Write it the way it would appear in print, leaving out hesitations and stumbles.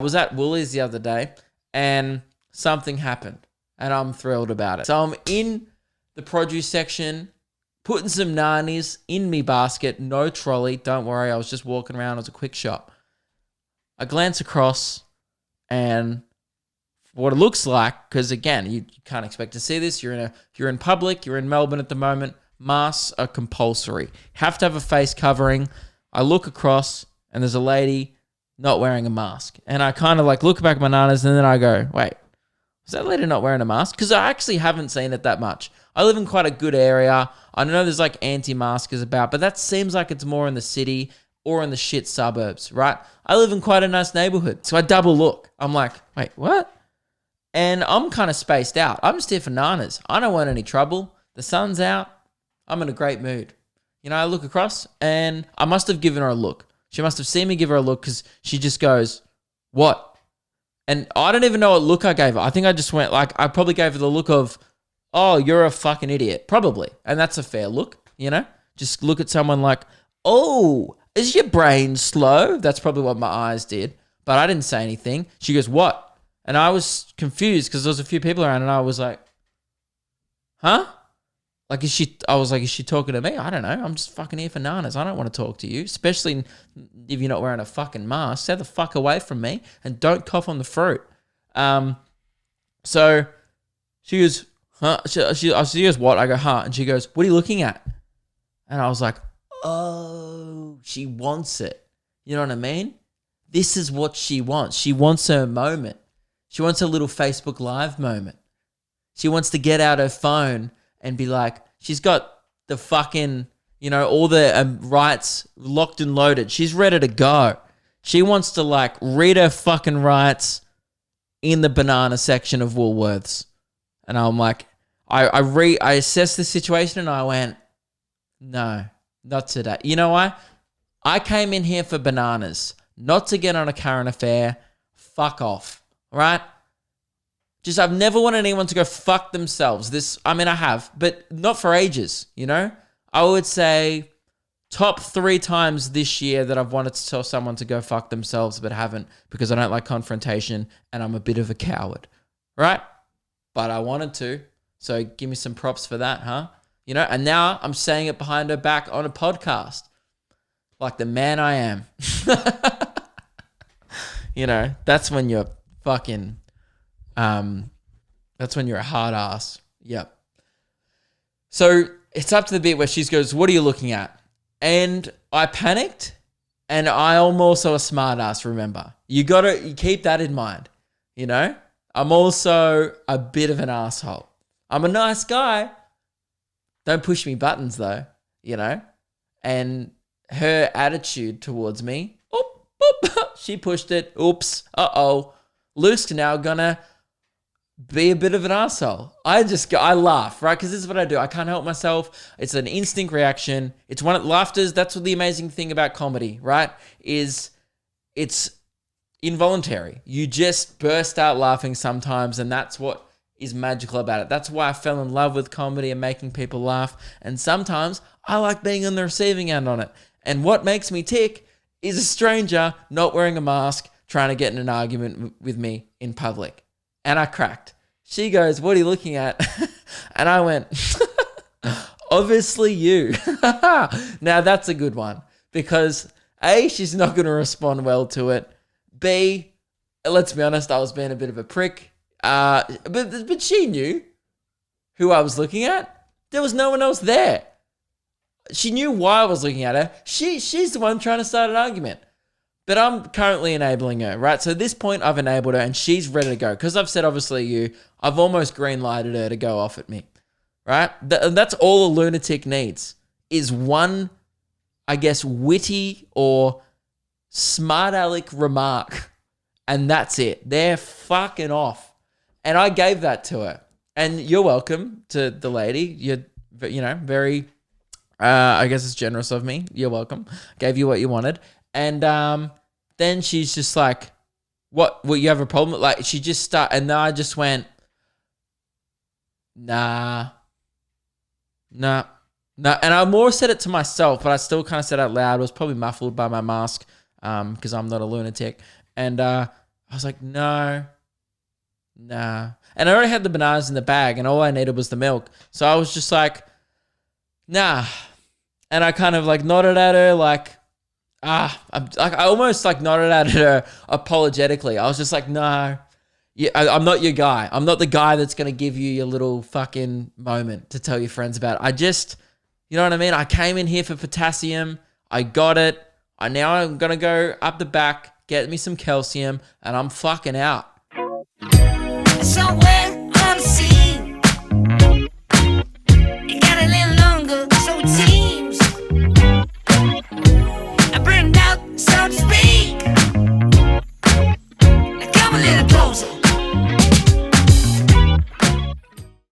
I was at Woolies the other day and something happened and I'm thrilled about it. So I'm in the produce section, putting some nannies in me basket, no trolley. Don't worry, I was just walking around. It was a quick shop. I glance across and what it looks like, because again, you can't expect to see this. You're in public, you're in Melbourne at the moment. Masks are compulsory. Have to have a face covering. I look across and there's a lady not wearing a mask. And I kind of like look back at my nanas and then I go, wait, is that lady not wearing a mask? Because I actually haven't seen it that much. I live in quite a good area. I know there's like anti-maskers about, but that seems like it's more in the city or in the shit suburbs, right? I live in quite a nice neighborhood. So I double look. I'm like, wait, what? And I'm kind of spaced out. I'm just here for nanas. I don't want any trouble. The sun's out. I'm in a great mood. You know, I look across and I must have given her a look. She must have seen me give her a look because she just goes, what? And I don't even know what look I gave her. I think I just went like, I probably gave her the look of, oh, you're a fucking idiot. Probably. And that's a fair look, you know? Just look at someone like, oh, is your brain slow? That's probably what my eyes did. But I didn't say anything. She goes, what? And I was confused because there was a few people around and I was like, huh? Like, is she talking to me? I don't know. I'm just fucking here for nanas. I don't want to talk to you, especially if you're not wearing a fucking mask. Stay the fuck away from me and don't cough on the fruit. So she goes, huh? She goes, what? I go, huh? And she goes, what are you looking at? And I was like, oh, she wants it. You know what I mean? This is what she wants. She wants her moment. She wants a little Facebook Live moment. She wants to get out her phone and be like, she's got the fucking, you know, all the rights locked and loaded. She's ready to go. She wants to like read her fucking rights in the banana section of Woolworths. And I'm like, I assessed the situation and I went, no, not today. You know why? I came in here for bananas, not to get on a current affair. Fuck off, right? Just, I've never wanted anyone to go fuck themselves. I have, but not for ages, you know? I would say top 3 times this year that I've wanted to tell someone to go fuck themselves, but haven't because I don't like confrontation and I'm a bit of a coward, right? But I wanted to, so give me some props for that, huh? You know, and now I'm saying it behind her back on a podcast like the man I am. You know, that's when you're fucking... that's when you're a hard ass. Yep. So it's up to the bit where she goes, what are you looking at? And I panicked and I'm also a smart ass, remember. You keep that in mind, you know? I'm also a bit of an asshole. I'm a nice guy. Don't push me buttons though, you know? And her attitude towards me, she pushed it. Oops. Uh-oh. Luke's now gonna be a bit of an asshole. I laugh, right? Because this is what I do. I can't help myself. It's an instinct reaction. It's laughter's, that's what the amazing thing about comedy, right? Is it's involuntary. You just burst out laughing sometimes, and that's what is magical about it. That's why I fell in love with comedy and making people laugh. And sometimes I like being on the receiving end on it. And what makes me tick is a stranger not wearing a mask trying to get in an argument with me in public. And I cracked. She goes, what are you looking at? And I went, obviously you. Now that's a good one because A, she's not going to respond well to it. B, let's be honest, I was being a bit of a prick. But she knew who I was looking at. There was no one else there. She knew why I was looking at her. She's the one trying to start an argument. But I'm currently enabling her, right? So at this point, I've enabled her and she's ready to go. Because I've said, obviously, I've almost green-lighted her to go off at me, right? That's all a lunatic needs is one, I guess, witty or smart aleck remark. And that's it. They're fucking off. And I gave that to her. And you're welcome to the lady. You're, very, I guess it's generous of me. You're welcome. Gave you what you wanted. And then she's just like, what, you have a problem? Like, she just started, and then I just went, nah. And I more said it to myself, but I still kind of said it out loud. It was probably muffled by my mask because I'm not a lunatic. And I I was like, no, nah. And I already had the bananas in the bag and all I needed was the milk. So I was just like, nah. And I kind of like nodded at her like, I almost like nodded at her apologetically. I was just like, no, yeah, I'm not your guy. I'm not the guy that's going to give you your little fucking moment to tell your friends about it. You know what I mean? I came in here for potassium. I got it. Now I'm going to go up the back, get me some calcium, and I'm fucking out. Somewhere on the sea, it got a little longer, so it's